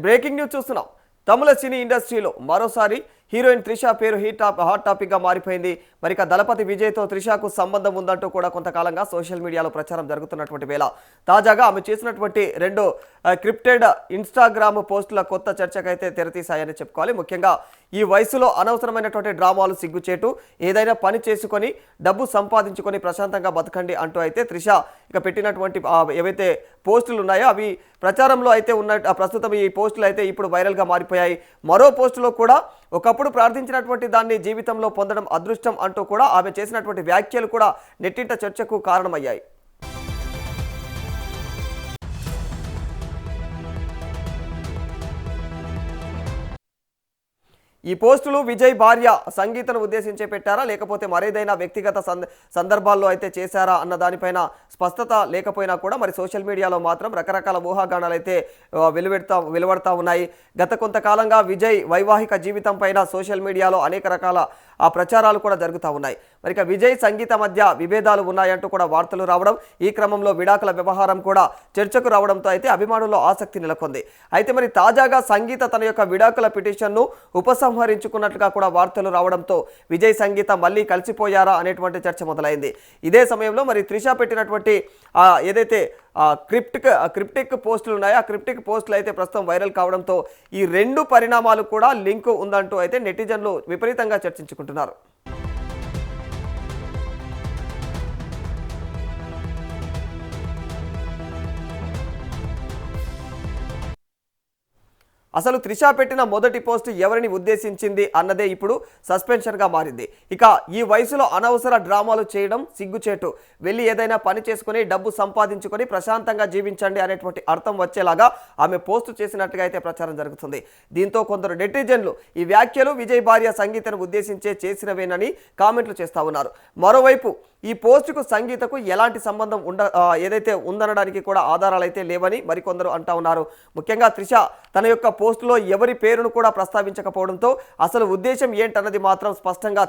Breaking news చూస్తున్నాం. తమిళ సినీ ఇండస్ట్రీలో మరోసారి హీరోయిన్ త్రిష పేరు హాట్ టాపిక్ గా మారిపోయింది. మరి దళపతి విజయ్తో త్రిషకు సంబంధం ఉందంటూ కూడా కొంతకాలంగా సోషల్ మీడియాలో ప్రచారం జరుగుతున్నటువంటి వేళ తాజాగా ఆమె చేసినటువంటి 2 క్రిప్టెడ్ ఇన్స్టాగ్రామ్ పోస్టుల కొత్త చర్చకైతే తెరతీశాయని చెప్పుకోవాలి. ముఖ్యంగా ఈ వయసులో అనవసరమైనటువంటి డ్రామాలు సిగ్గుచేటు, ఏదైనా పని చేసుకొని డబ్బు సంపాదించుకొని ప్రశాంతంగా బతకండి అంటూ అయితే త్రిష పెట్టినటువంటి ఏవైతే పోస్టులు ఉన్నాయో అవి ప్రచారంలో అయితే ఉన్న ప్రస్తుతం ఈ పోస్టులు అయితే ఇప్పుడు వైరల్గా మారిపోయాయి. మరో పోస్టులో కూడా ఒకప్పుడు ప్రార్థించినటువంటి దాన్ని జీవితంలో పొందడం అదృష్టం అంటూ కూడా ఆమె చేసినటువంటి వ్యాఖ్యలు కూడా నెట్టింట చర్చకు కారణమయ్యాయి. ఈ పోస్టులు విజయ్ భార్య సంగీతను ఉద్దేశించే పెట్టారా లేకపోతే మరేదైనా వ్యక్తిగత సందర్భాల్లో అయితే చేశారా అన్న దానిపైన స్పష్టత లేకపోయినా కూడా మరి సోషల్ మీడియాలో మాత్రం రకరకాల ఊహాగానాలు అయితే వెలువడతా ఉన్నాయి. గత కొంతకాలంగా విజయ్ వైవాహిక జీవితం పైన సోషల్ మీడియాలో అనేక రకాల ప్రచారాలు కూడా జరుగుతూ ఉన్నాయి. మరి విజయ్ సంగీత మధ్య విభేదాలు ఉన్నాయంటూ కూడా వార్తలు రావడం, ఈ క్రమంలో విడాకుల వ్యవహారం కూడా చర్చకు రావడంతో అయితే అభిమానుల్లో ఆసక్తి నెలకొంది. అయితే మరి తాజాగా సంగీత తన యొక్క విడాకుల పిటిషన్ను ఉపసంహరించుకున్నట్లుగా కూడా వార్తలు రావడంతో విజయ్ సంగీత మళ్ళీ కలిసిపోయారా అనేటువంటి చర్చ మొదలైంది. ఇదే సమయంలో మరి త్రిష పెట్టినటువంటి ఏదైతే క్రిప్టిక్ పోస్టులు ఉన్నాయో ఆ క్రిప్టిక్ పోస్టులు అయితే ప్రస్తుతం వైరల్ కావడంతో ఈ 2 పరిణామాలు కూడా లింక్ ఉందంటూ అయితే నెటిజన్లు విపరీతంగా చర్చించుకుంటున్నారు. అసలు త్రిష పెట్టిన మొదటి పోస్ట్ ఎవరిని ఉద్దేశించింది అన్నదే ఇప్పుడు సస్పెన్షన్గా మారింది. ఇక ఈ వయసులో అనవసర డ్రామాలు చేయడం సిగ్గుచేటు, వెళ్ళి ఏదైనా పని చేసుకుని డబ్బు సంపాదించుకొని ప్రశాంతంగా జీవించండి అనేటువంటి అర్థం వచ్చేలాగా ఆమె పోస్టు చేసినట్టుగా అయితే ప్రచారం జరుగుతుంది. దీంతో కొందరు నెటిజన్లు ఈ వ్యాఖ్యలు విజయ్ భార్య సంగీతను ఉద్దేశించే చేసినవేనని కామెంట్లు చేస్తూ ఉన్నారు. మరోవైపు ఈ పోస్టుకు సంగీతకు ఎలాంటి సంబంధం ఏదైతే ఉందనడానికి కూడా ఆధారాలు అయితే లేవని మరికొందరు అంటా ఉన్నారు. ముఖ్యంగా త్రిష తన యొక్క పోస్టులో ఎవరి పేరును కూడా ప్రస్తావించకపోవడంతో అసలు ఉద్దేశం ఏంటన్నది మాత్రం స్పష్టంగా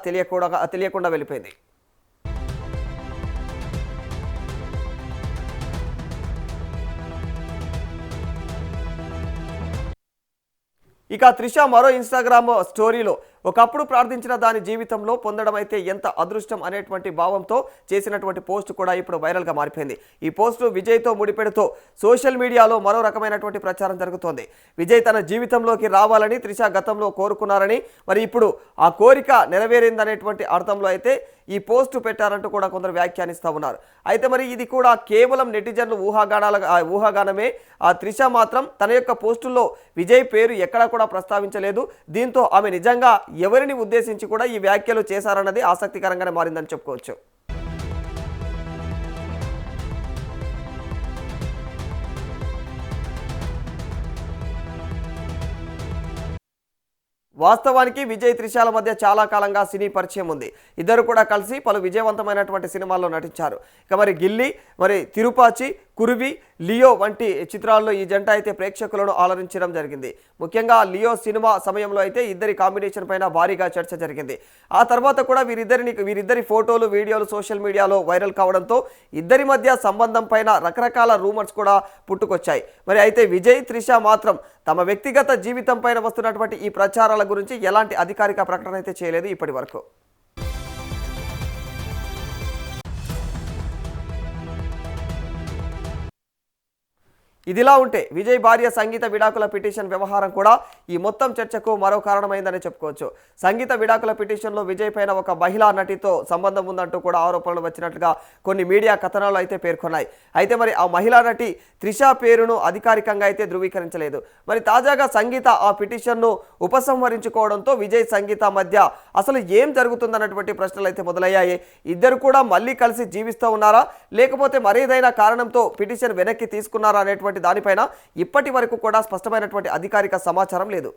తెలియకుండా వెళ్ళిపోయింది. ఇక త్రిష మరో ఇన్స్టాగ్రామ్ స్టోరీలో ఒకప్పుడు ప్రార్థించిన దాని జీవితంలో పొందడం అయితే ఎంత అదృష్టం అనేటువంటి భావంతో చేసినటువంటి పోస్ట్ కూడా ఇప్పుడు వైరల్గా మారిపోయింది. ఈ పోస్టు విజయ్తో ముడిపెడుతూ సోషల్ మీడియాలో మరో రకమైనటువంటి ప్రచారం జరుగుతోంది. విజయ్ తన జీవితంలోకి రావాలని త్రిష గతంలో కోరుకున్నారని, మరి ఇప్పుడు ఆ కోరిక నెరవేరిందనేటువంటి అర్థంలో అయితే ఈ పోస్టు పెట్టారంటూ కూడా కొందరు వ్యాఖ్యానిస్తూ ఉన్నారు. అయితే మరి ఇది కూడా కేవలం నెటిజన్లు ఊహాగానమే. ఆ త్రిష మాత్రం తన యొక్క పోస్టుల్లో విజయ్ పేరు ఎక్కడా కూడా ప్రస్తావించలేదు. దీంతో ఆమె నిజంగా ఎవరిని ఉద్దేశించి కూడా ఈ వ్యాఖ్యలు చేశారన్నది ఆసక్తికరంగానే మారిందని చెప్పుకోవచ్చు. వాస్తవానికి విజయ్ త్రిషల మధ్య చాలా కాలంగా సినీ పరిచయం ఉంది. ఇద్దరు కూడా కలిసి పలు విజయవంతమైనటువంటి సినిమాల్లో నటించారు. ఇక మరి గిల్లీ, మరి తిరుపాచి, కురువి, లియో వంటి చిత్రాల్లో ఈ జంట అయితే ప్రేక్షకులను ఆలరించడం జరిగింది. ముఖ్యంగా లియో సినిమా సమయంలో అయితే ఇద్దరి కాంబినేషన్ పైన భారీగా చర్చ జరిగింది. ఆ తర్వాత కూడా వీరిద్దరి ఫోటోలు, వీడియోలు సోషల్ మీడియాలో వైరల్ కావడంతో ఇద్దరి మధ్య సంబంధం పైన రకరకాల రూమర్స్ కూడా పుట్టుకొచ్చాయి. మరి అయితే విజయ్ త్రిష మాత్రం తమ వ్యక్తిగత జీవితం పైన వస్తున్నటువంటి ఈ ప్రచారాల గురించి ఎలాంటి అధికారిక ప్రకటన అయితే చేయలేదు ఇప్పటి వరకు. ఇదిలా ఉంటే విజయ్ భార్య సంగీత విడాకుల పిటిషన్ వ్యవహారం కూడా ఈ మొత్తం చర్చకు మరో కారణమైందని చెప్పుకోవచ్చు. సంగీత విడాకుల పిటిషన్లో విజయ్ పైన ఒక మహిళా నటితో సంబంధం ఉందంటూ కూడా ఆరోపణలు వచ్చినట్లుగా కొన్ని మీడియా కథనాలు అయితే పేర్కొన్నాయి. అయితే మరి ఆ మహిళా నటి త్రిష పేరును అధికారికంగా అయితే ధృవీకరించలేదు. మరి తాజాగా సంగీత ఆ పిటిషన్ను ఉపసంహరించుకోవడంతో విజయ్ సంగీత మధ్య అసలు ఏం జరుగుతుందన్నటువంటి ప్రశ్నలు అయితే మొదలయ్యాయి. ఇద్దరు కూడా మళ్ళీ కలిసి జీవిస్తూ ఉన్నారా లేకపోతే మరేదైనా కారణంతో పిటిషన్ వెనక్కి తీసుకున్నారా అనేటువంటి దానిపైన ఇప్పటి వరకు కూడా స్పష్టమైనటువంటి అధికారిక సమాచారం లేదు.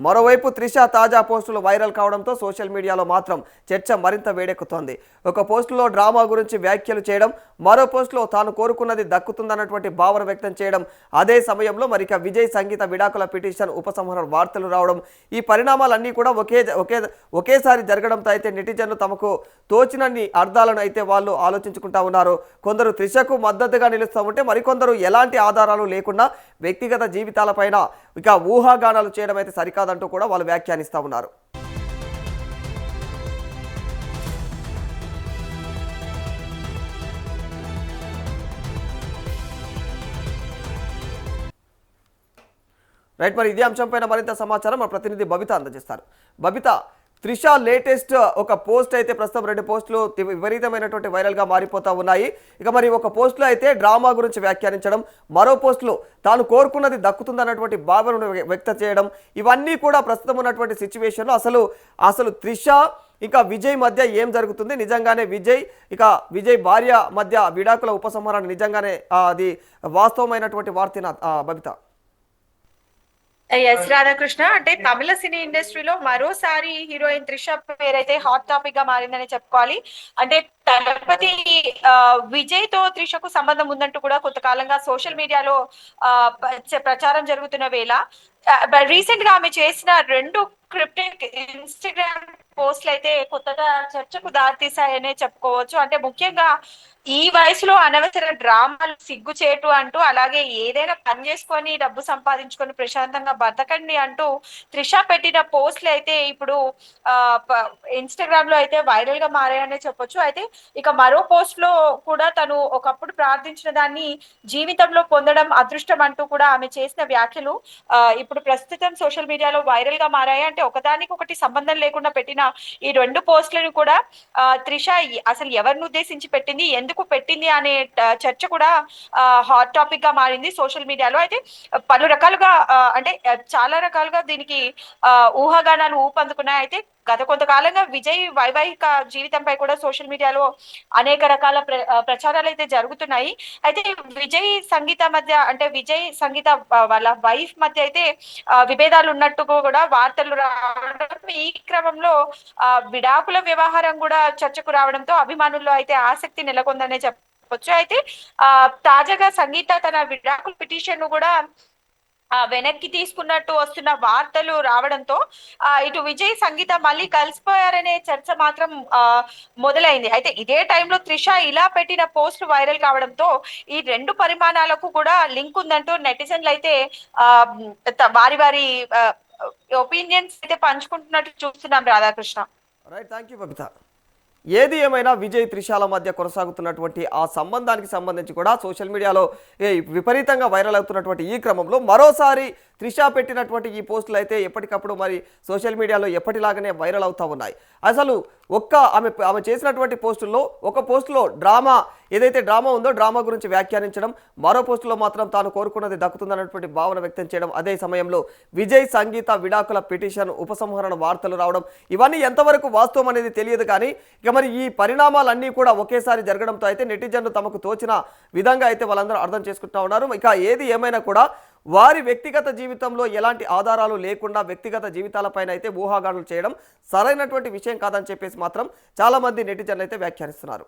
మరోవైపు త్రిష తాజా పోస్టులు వైరల్ కావడంతో సోషల్ మీడియాలో మాత్రం చర్చ మరింత వేడెక్కుతోంది. ఒక పోస్టులో డ్రామా గురించి వ్యాఖ్యలు చేయడం, మరో పోస్టులో తాను కోరుకున్నది దక్కుతుందన్నటువంటి భావన వ్యక్తం చేయడం, అదే సమయంలో మరిక విజయ్ సంగీత విడాకుల పిటిషన్ ఉపసంహరణ వార్తలు రావడం, ఈ పరిణామాలన్నీ కూడా ఒకేసారి జరగడంతో అయితే నెటిజన్లు తమకు తోచినన్ని అర్థాలను అయితే వాళ్ళు ఆలోచించుకుంటా ఉన్నారు. కొందరు త్రిషకు మద్దతుగా నిలుస్తూ ఉంటే మరికొందరు ఎలాంటి ఆధారాలు లేకుండా వ్యక్తిగత జీవితాలపైన ఇక ఊహాగానాలు చేయడం అయితే సరికాదంటూ కూడా వాళ్ళు వ్యాఖ్యానిస్తూ ఉన్నారు. రైట్, మరి ఇదే అంశంపైన మరింత సమాచారం మా ప్రతినిధి బబిత అందజేస్తారు. బబిత, త్రిష లేటెస్ట్ ఒక పోస్ట్ అయితే ప్రస్తుతం 2 పోస్టులు విపరీతమైనటువంటి వైరల్గా మారిపోతూ ఉన్నాయి. ఇక మరి ఒక పోస్టులో అయితే డ్రామా గురించి వ్యాఖ్యానించడం, మరో పోస్టులో తాను కోరుకున్నది దక్కుతుందన్నటువంటి భావనను వ్యక్తం చేయడం, ఇవన్నీ కూడా ప్రస్తుతం ఉన్నటువంటి సిచ్యువేషన్లో అసలు త్రిష ఇక విజయ్ మధ్య ఏం జరుగుతుంది? నిజంగానే విజయ్ భార్య మధ్య విడాకుల ఉపసంహరణ నిజంగానే అది వాస్తవమైనటువంటి వార్తేనా బబిత? ఎస్ రాధాకృష్ణ, అంటే తమిళ సినీ ఇండస్ట్రీలో మరోసారి హీరోయిన్ త్రిష పేరైతే హాట్ టాపిక్ గా మారిందని చెప్పుకోవాలి. అంటే తలపతి విజయ్ తో త్రిషకు సంబంధం ఉందంటూ కూడా కొంతకాలంగా సోషల్ మీడియాలో ప్రచారం జరుగుతున్న వేళ రీసెంట్ గా ఆమె చేసిన 2 క్రిప్టిక్ ఇన్స్టాగ్రామ్ పోస్ట్లు అయితే కొత్తగా చర్చకు దారితీశాయనే చెప్పుకోవచ్చు. అంటే ముఖ్యంగా ఈ వయసులో అనవసర డ్రామాలు సిగ్గుచేటు అంటూ, అలాగే ఏదైనా పని చేసుకొని డబ్బు సంపాదించుకొని ప్రశాంతంగా బతకండి అంటూ త్రిష పెట్టిన పోస్ట్లు అయితే ఇప్పుడు ఇన్స్టాగ్రామ్ లో అయితే వైరల్ గా మారాయనే చెప్పొచ్చు. అయితే ఇక మరో పోస్ట్ లో కూడా తను ఒకప్పుడు ప్రార్థించిన దాన్ని జీవితంలో పొందడం అదృష్టం అంటూ కూడా ఆమె చేసిన వ్యాఖ్యలు ఇప్పుడు ప్రస్తుతం సోషల్ మీడియాలో వైరల్ గా మారాయి. అంటే ఒకదానికి ఒకటి సంబంధం లేకుండా పెట్టిన ఈ 2 పోస్టులను కూడా త్రిష అసలు ఎవరిని ఉద్దేశించి పెట్టింది, ఎందుకు పెట్టింది అనే చర్చ కూడా హాట్ టాపిక్ గా మారింది సోషల్ మీడియాలో. అయితే పలు రకాలుగా అంటే చాలా రకాలుగా దీనికి ఊహాగానాలు ఊపందుకున్నాయి. అయితే గత కొంతకాలంగా విజయ్ వైవాహిక జీవితంపై కూడా సోషల్ మీడియాలో అనేక రకాల ప్రచారాలు అయితే జరుగుతున్నాయి. అయితే విజయ్ సంగీత మధ్య, అంటే విజయ్ సంగీత వాళ్ళ వైఫ్ మధ్య అయితే విభేదాలు ఉన్నట్టు కూడా వార్తలు రావడం, ఈ క్రమంలో విడాకుల వ్యవహారం కూడా చర్చకు రావడంతో అభిమానుల్లో అయితే ఆసక్తి నెలకొందనే చెప్పొచ్చు. అయితే తాజాగా సంగీత తన విడాకుల పిటిషన్ ను కూడా వెనక్కి తీసుకున్నట్టు వస్తున్న వార్తలు రావడంతో ఇటు విజయ్ సంగీత మళ్ళీ కలిసిపోయారనే చర్చ మాత్రం మొదలైంది. అయితే ఇదే టైంలో త్రిష ఇలా పెట్టిన పోస్టులు వైరల్ కావడంతో ఈ 2 పరిమాణాలకు కూడా లింక్ ఉందంటూ నెటిజన్లు అయితే వారి వారి ఒపీనియన్స్ అయితే పంచుకుంటున్నట్టు చూస్తున్నాం Radhakrishna. Right, thank you Babita. ఏది ఏమైనా విజయ్ త్రిషాల మధ్య కొనసాగుతున్నటువంటి ఆ సంబంధానికి సంబంధించి కూడా సోషల్ మీడియాలో విపరీతంగా వైరల్ అవుతున్నటువంటి ఈ క్రమంలో మరోసారి త్రిష పెట్టినటువంటి ఈ పోస్టులు అయితే ఎప్పటికప్పుడు మరి సోషల్ మీడియాలో ఎప్పటిలాగానే వైరల్ అవుతూ ఉన్నాయి. అసలు ఆమె చేసినటువంటి పోస్టుల్లో ఒక పోస్టులో ఏదైతే డ్రామా ఉందో డ్రామా గురించి వ్యాఖ్యానించడం, మరో పోస్టులో మాత్రం తాను కోరుకున్నది దక్కుతుందన్నటువంటి భావన వ్యక్తం చేయడం, అదే సమయంలో విజయ్ సంగీత విడాకుల పిటిషన్ ఉపసంహరణ వార్తలు రావడం, ఇవన్నీ ఎంతవరకు వాస్తవం అనేది తెలియదు. కానీ ఇక మరి ఈ పరిణామాలన్నీ కూడా ఒకేసారి జరగడంతో అయితే నెటిజన్లు తమకు తోచిన విధంగా అయితే వాళ్ళందరూ అర్థం చేసుకుంటూ ఉన్నారు. ఇక ఏది ఏమైనా కూడా వారి వ్యక్తిగత జీవితంలో ఎలాంటి ఆధారాలు లేకుండా వ్యక్తిగత జీవితాలపైన అయితే ఊహాగానాలు చేయడం సరైనటువంటి విషయం కాదని చెప్పేసి మాత్రం చాలామంది నెటిజన్లు అయితే వ్యాఖ్యానిస్తున్నారు.